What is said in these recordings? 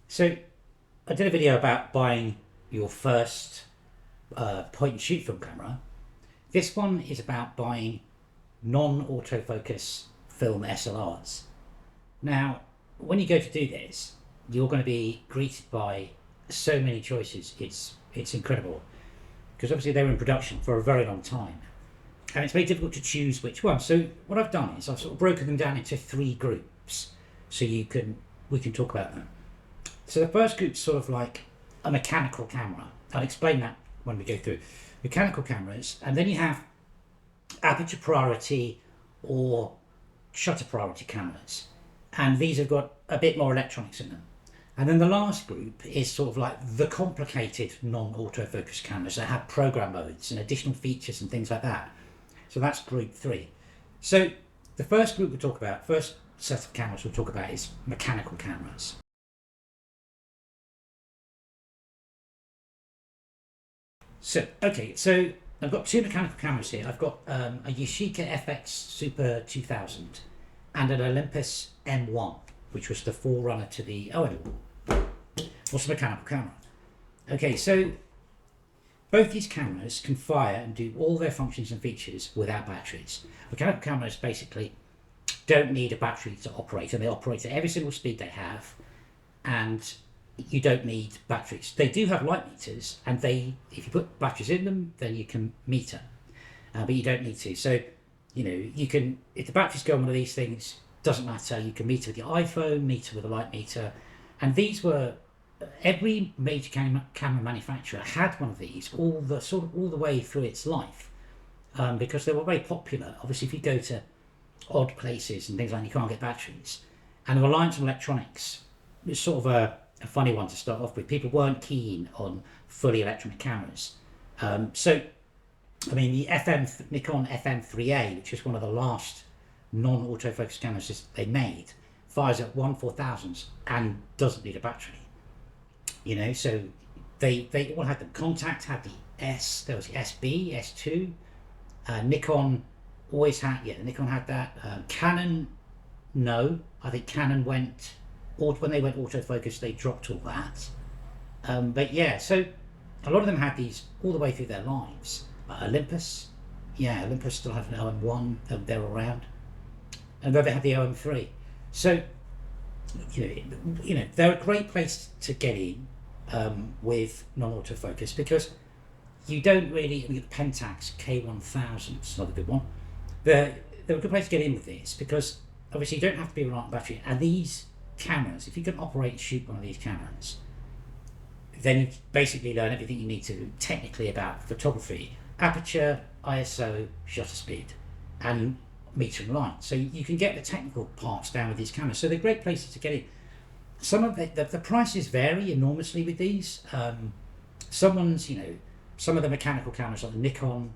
So I did a video about buying your first point and shoot film camera. This one is about buying non-autofocus film SLRs. Now, when you go to do this, you're going to be greeted by so many choices. It's incredible because obviously they were in production for a very long time, and it's very difficult to choose which one. So what I've done is I've sort of broken them down into three groups, so we can talk about them. So the first group's sort of like a mechanical camera. I'll explain that when we go through mechanical cameras, and then you have aperture priority or shutter priority cameras, and these have got a bit more electronics in them. And then the last group is sort of like the complicated non-autofocus cameras that have program modes and additional features and things like that. So that's group 3. So the first group first set of cameras we'll talk about is mechanical cameras. So I've got two mechanical cameras here. I've got a Yashica FX Super 2000 and an Olympus M1, which was the forerunner to the OM. What's a mechanical camera? Okay, so both these cameras can fire and do all their functions and features without batteries. Mechanical cameras basically don't need a battery to operate, and they operate at every single speed they have, and you don't need batteries. They do have light meters, and if you put batteries in them, then you can meter, but you don't need to. So, you can, if the batteries go on one of these things, doesn't matter. You can meter with your iPhone, meter with a light meter, and these were every major camera manufacturer had one of these all the way through its life, because they were very popular. Obviously, if you go to odd places and things like that, you can't get batteries, and the reliance on electronics is sort of a funny one to start off with. People weren't keen on fully electronic cameras. The Nikon FM3A, which is one of the last non-autofocus cameras they made, fires at 1/4000 and doesn't need a battery. So they all had them. Contact had the S, there was the SB, S2. Nikon always had, Nikon had that. Canon, no. I think Canon when they went autofocus, they dropped all that. So a lot of them had these all the way through their lives. Olympus still had an OM1, they're around. And then they had the OM3. So, they're a great place to get in with non-autofocus, because you don't really, the Pentax K1000 is another good one. They're a good place to get in with this, because obviously you don't have to be a reliant battery, and these cameras, if you can operate and shoot one of these cameras, then you basically learn everything you need to technically about photography: aperture, ISO, shutter speed, and meter and line. So you can get the technical parts down with these cameras. So they're great places to get in. Some of the prices vary enormously with these. Some of the mechanical cameras like the Nikon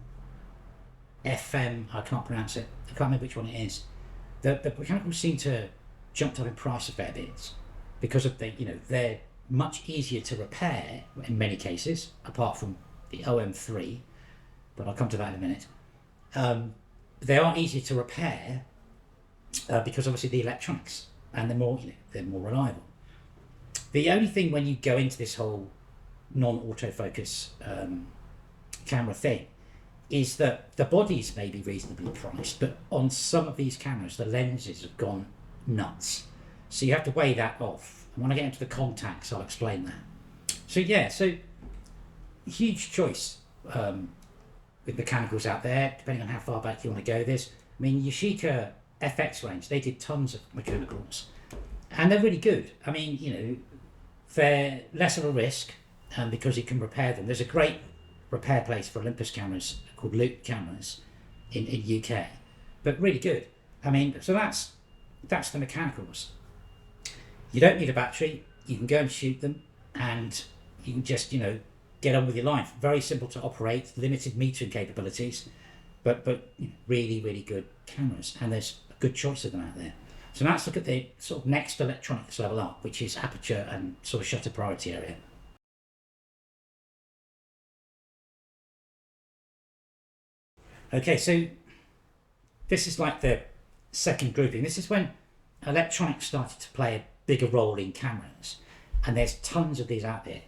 FM, I can't pronounce it, I can't remember which one it is. The mechanicals seem to jumped up in price a fair bit because of they're much easier to repair in many cases, apart from the OM3, but I'll come to that in a minute. They are easier to repair because obviously the electronics, and they're more reliable. The only thing when you go into this whole non-autofocus camera thing is that the bodies may be reasonably priced, but on some of these cameras the lenses have gone nuts, so you have to weigh that off, and when I get into the contacts I'll explain that. So huge choice with mechanicals out there, depending on how far back you want to go. Yashica FX range, they did tons of mechanicals, and they're really good. They're less of a risk, because you can repair them. There's a great repair place for Olympus cameras called Loop Cameras in UK, but really good. So that's the mechanicals. You don't need a battery. You can go and shoot them, and you can just get on with your life. Very simple to operate, limited metering capabilities, but really, really good cameras, and there's a good choice of them out there. So now let's look at the sort of next electronics level up, which is aperture and sort of shutter priority area. Okay, so this is like the second grouping. This is when electronics started to play a bigger role in cameras. and there's tons of these out there.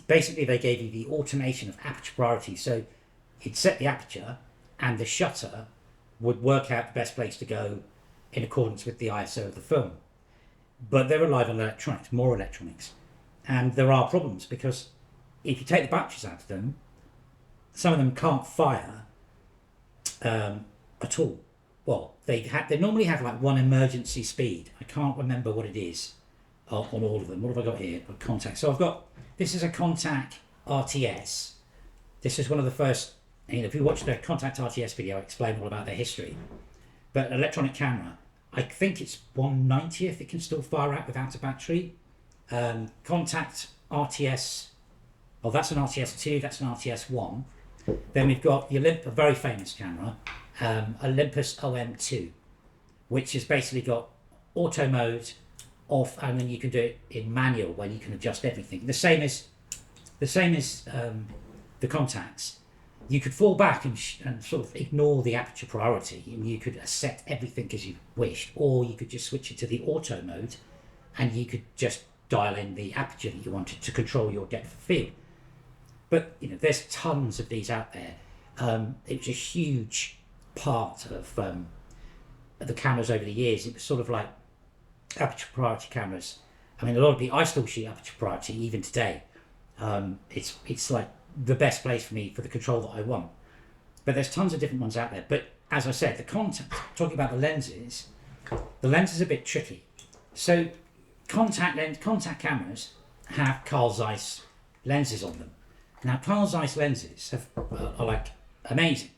Basically, they gave you the automation of aperture priority. So you'd set the aperture, and the shutter would work out the best place to go in accordance with the ISO of the film. But they relied on electronics, more electronics. And there are problems, because if you take the batteries out of them, some of them can't fire at all. Well, they normally have like one emergency speed. I can't remember what it is on all of them. What have I got here? A Contact. So I've got, this is a Contact RTS. This is one of the first, if you watch the Contact RTS video, I explain all about their history. But electronic camera, I think it's 1/90th it can still fire out without a battery. Contact RTS, well, that's an RTS2, that's an RTS1. Then we've got the a very famous camera, Olympus OM2, which has basically got auto mode off, and then you can do it in manual where you can adjust everything. The same as the Contacts. You could fall back and sort of ignore the aperture priority, and you could set everything as you wished, or you could just switch it to the auto mode, and you could just dial in the aperture that you wanted to control your depth of field. But there's tons of these out there. It was a huge part of the cameras over the years. It was sort of like aperture priority cameras. I mean, a lot of I still shoot aperture priority even today. It's like the best place for me for the control that I want. But there's tons of different ones out there. But as I said, the Contact, talking about the lenses are a bit tricky. So contact cameras have Carl Zeiss lenses on them. Now, Carl Zeiss lenses are like amazing.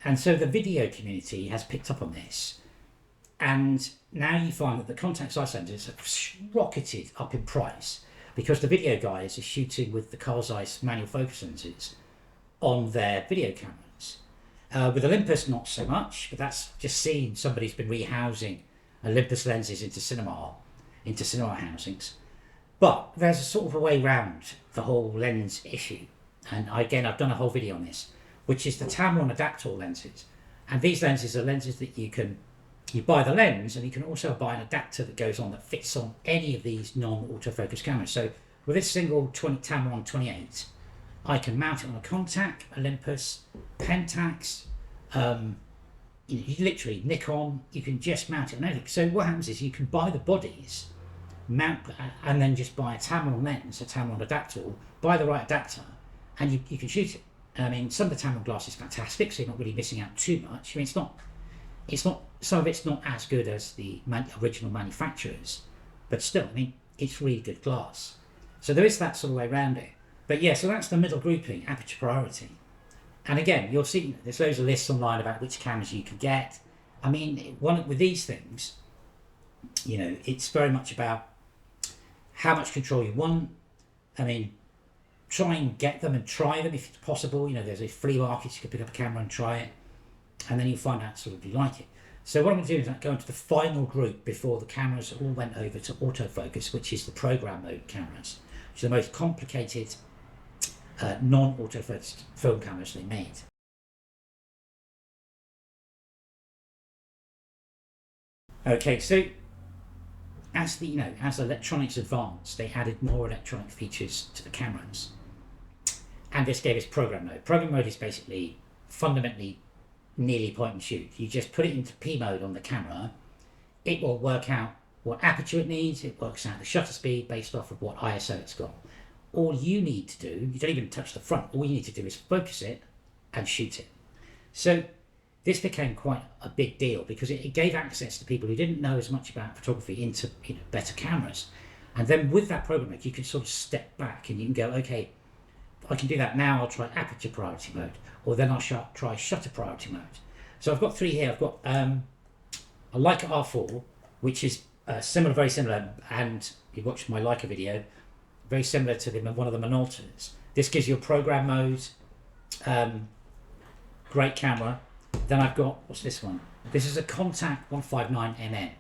And so the video community has picked up on this. And now you find that the Contact Zeiss lenses have rocketed up in price, because the video guys are shooting with the Carl Zeiss manual focus lenses on their video cameras. With Olympus, not so much, but that's just seen somebody's been rehousing Olympus lenses into cinema housings. But there's a sort of a way around the whole lens issue. And again, I've done a whole video on this, which is the Tamron Adaptor lenses. And these lenses are lenses that you buy the lens, and you can also buy an adapter that goes on that fits on any of these non-autofocus cameras. So with this single Tamron 28, I can mount it on a Contact, Olympus, Pentax, literally Nikon. You can just mount it on anything. So what happens is you can buy the bodies, mount, and then just buy a Tamron lens, a Tamron adapter, buy the right adapter, and you can shoot it. I mean, some of the Tamron glass is fantastic, so you're not really missing out too much. I mean, some of it's not as good as the original manufacturers, but still, I mean, it's really good glass. So there is that sort of way around it. But yeah, so that's the middle grouping, aperture priority. And again, you'll see there's loads of lists online about which cameras you can get. I mean, with these things, it's very much about how much control you want. I mean, try and get them and try them if it's possible. There's a flea market, you can pick up a camera and try it, and then you'll find out sort of if you like it. So what I'm going to do is go into the final group before the cameras all went over to autofocus, which is the program mode cameras, which are the most complicated non-autofocus film cameras they made. Okay, so as electronics advanced, they added more electronic features to the cameras, and this gave us program mode. Program mode is basically fundamentally nearly point and shoot. You just put it into P mode on the camera, it will work out what aperture it needs, it works out the shutter speed based off of what ISO it's got. All you need to do, you don't even touch the front, all you need to do is focus it and shoot it. So this became quite a big deal, because it gave access to people who didn't know as much about photography into better cameras. And then with that program mode, you can sort of step back and you can go, okay, I can do that now, I'll try aperture priority mode, or then I'll try shutter priority mode. So I've got three here. I've got a Leica R4, which is very similar, and you watched my Leica video, very similar to one of the Minoltas. This gives you a program mode, great camera. Then I've got, what's this one? This is a Contact 159NN.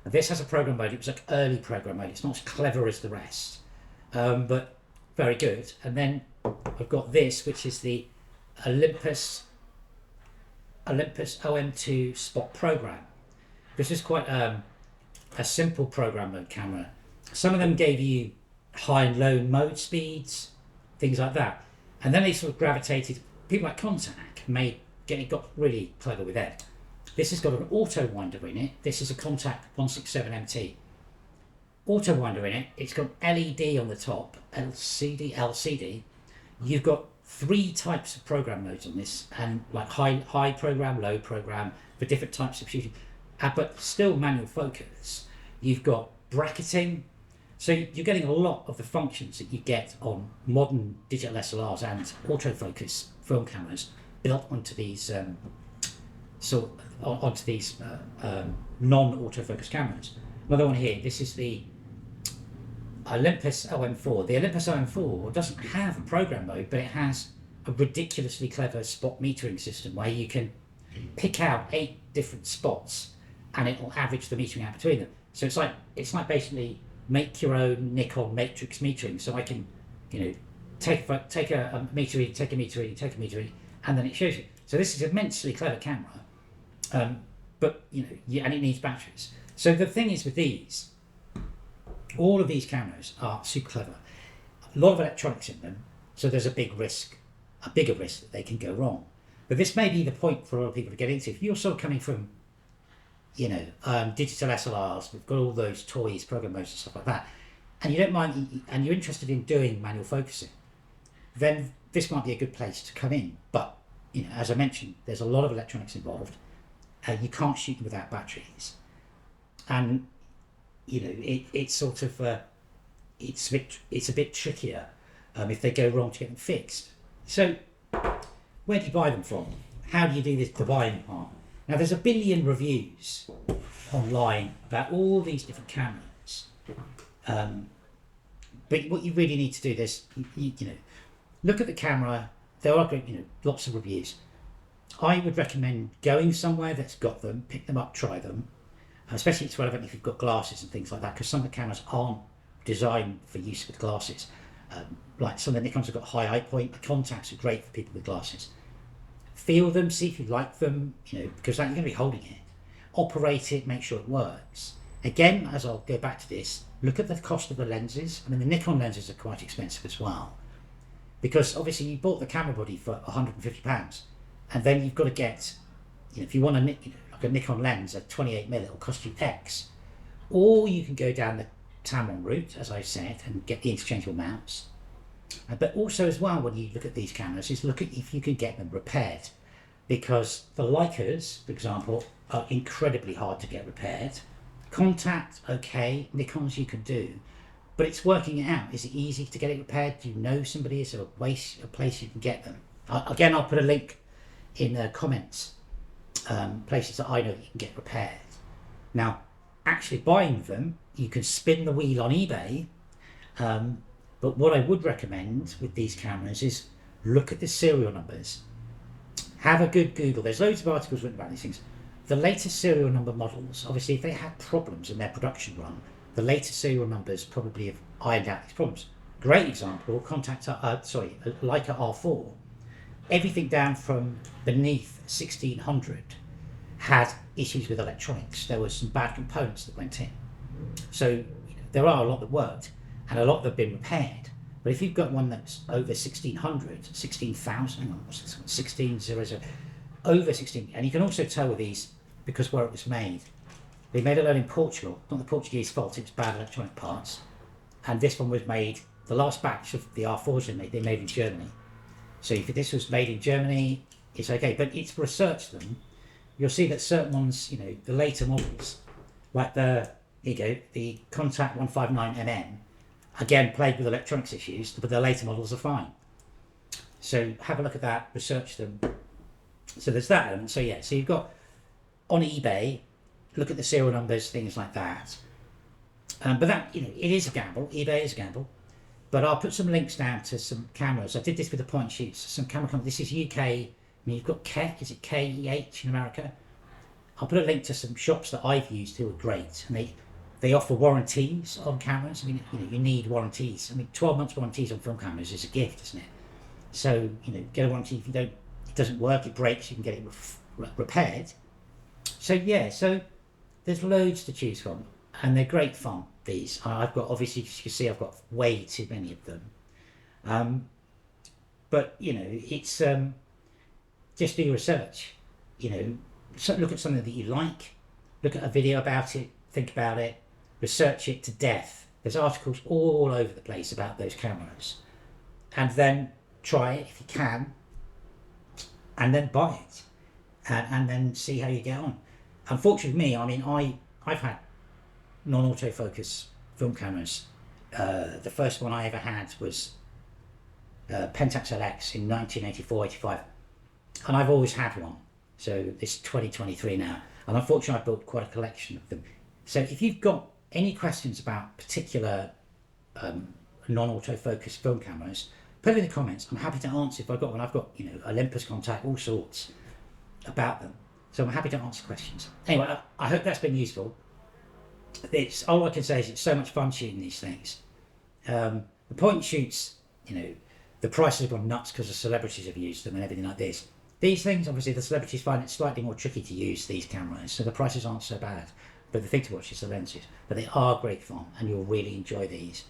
And this has a program mode. It was like early program mode. It's not as clever as the rest, but very good. And then I've got this, which is the Olympus OM2 Spot program. This is quite a simple program mode camera. Some of them gave you high and low mode speeds, things like that. And then they sort of gravitated, people like Contact got really clever with it. This has got an auto winder in it. This is a Contact 167MT. Auto winder in it. It's got LED on the top, LCD. You've got 3 types of program modes on this, and like high program, low program for different types of shooting, but still manual focus. You've got bracketing, so you're getting a lot of the functions that you get on modern digital SLRs and autofocus film cameras built onto these non-autofocus cameras. Another one here. This is the Olympus OM4. The Olympus OM4 doesn't have a program mode, but it has a ridiculously clever spot metering system where you can pick out 8 different spots and it will average the metering out between them. So it's like basically make your own Nikon matrix metering. So I can, take a meter reading, take a meter reading, take a meter reading, and then it shows you. So this is an immensely clever camera, but and it needs batteries. So the thing is with these, all of these cameras are super clever. A lot of electronics in them, so there's a bigger risk that they can go wrong. But this may be the point for a lot of people to get into. If you're sort of coming from, digital SLRs, we've got all those toys, program modes and stuff like that, and you don't mind, and you're interested in doing manual focusing, then this might be a good place to come in. But, as I mentioned, there's a lot of electronics involved. You can't shoot them without batteries. And it's sort of it's a bit trickier if they go wrong to get them fixed. So where do you buy them from? How do you do the buying part? Now there's a billion reviews online about all these different cameras, but what you really need to do is look at the camera. There are lots of reviews. I would recommend going somewhere that's got them, pick them up, try them. Especially it's relevant if you've got glasses and things like that, because some of the cameras aren't designed for use with glasses. Like some of the Nikons have got high eye point. The Contacts are great for people with glasses. Feel them, see if you like them, because you're going to be holding it. Operate it, make sure it works. Again, as I'll go back to this, look at the cost of the lenses. I mean, the Nikon lenses are quite expensive as well, because obviously you bought the camera body for £150, and then you've got to get, if you want a Nikon lens at 28mm, it'll cost you X. Or you can go down the Tamron route, as I said, and get the interchangeable mounts. But also as well, when you look at these cameras, is look at if you can get them repaired. Because the Leicas, for example, are incredibly hard to get repaired. Contact, okay, Nikons you can do. But it's working it out. Is it easy to get it repaired? Do you know somebody? Is there a place you can get them? Again, I'll put a link in the comments. Places that I know you can get repaired. Now, actually buying them, you can spin the wheel on eBay, but what I would recommend with these cameras is look at the serial numbers. Have a good Google. There's loads of articles written about these things. The latest serial number models, obviously if they had problems in their production run, the latest serial numbers probably have ironed out these problems. Great example, Leica R4. Everything down from beneath 1600 had issues with electronics. There were some bad components that went in. So there are a lot that worked, and a lot that have been repaired. But if you've got one that's over 1600, 16,000, 1600, over 16, and you can also tell with these, because where it was made, they made a lot in Portugal. Not the Portuguese fault, it was bad electronic parts. And this one was made, the last batch of the R4s they made in Germany. So if this was made in Germany, it's okay. But it's research them. You'll see that certain ones, the later models, like the Contact 159mm, again plagued with electronics issues, but the later models are fine. So have a look at that, research them. So there's that element. So yeah, so you've got on eBay, look at the serial numbers, things like that. But that, it is a gamble. eBay is a gamble. But I'll put some links down to some cameras. I did this with the point shoots. Some camera companies. This is UK. I mean, you've got Keck. Is it KEH in America? I'll put a link to some shops that I've used who are great, and they offer warranties on cameras. I mean, you need warranties. I mean, 12 months warranties on film cameras is a gift, isn't it? So get a warranty. If it doesn't work, it breaks, you can get it repaired. So yeah, so there's loads to choose from. and they're great fun. These I've got, obviously, as you can see, I've got way too many of them. But you know, it's just do your research. You know, look at something that you like, look at a video about it, think about it, research it to death. There's articles all over the place about those cameras, and then try it if you can, and then buy it, and then see how you get on. Unfortunately for me, I mean, I've had non-autofocus film cameras. The first one I ever had was Pentax LX in 1984-85, and I've always had one. So it's 2023 now, and unfortunately I built quite a collection of them. So if you've got any questions about particular non-autofocus film cameras, put it in the comments. I'm happy to answer if I've got one. I've got, you know, Olympus contact, all sorts about them. So I'm happy to answer questions. Anyway, I hope that's been useful. It's all I can say is it's so much fun shooting these things. The point and shoots, you know, the prices have gone nuts because the celebrities have used them and everything like this. These things, obviously, the celebrities find it slightly more tricky to use these cameras, so the prices aren't so bad. But the thing to watch is the lenses. But they are great fun, and you'll really enjoy these.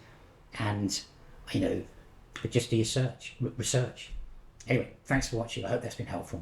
And, you know, just do your research. Anyway, thanks for watching. I hope that's been helpful.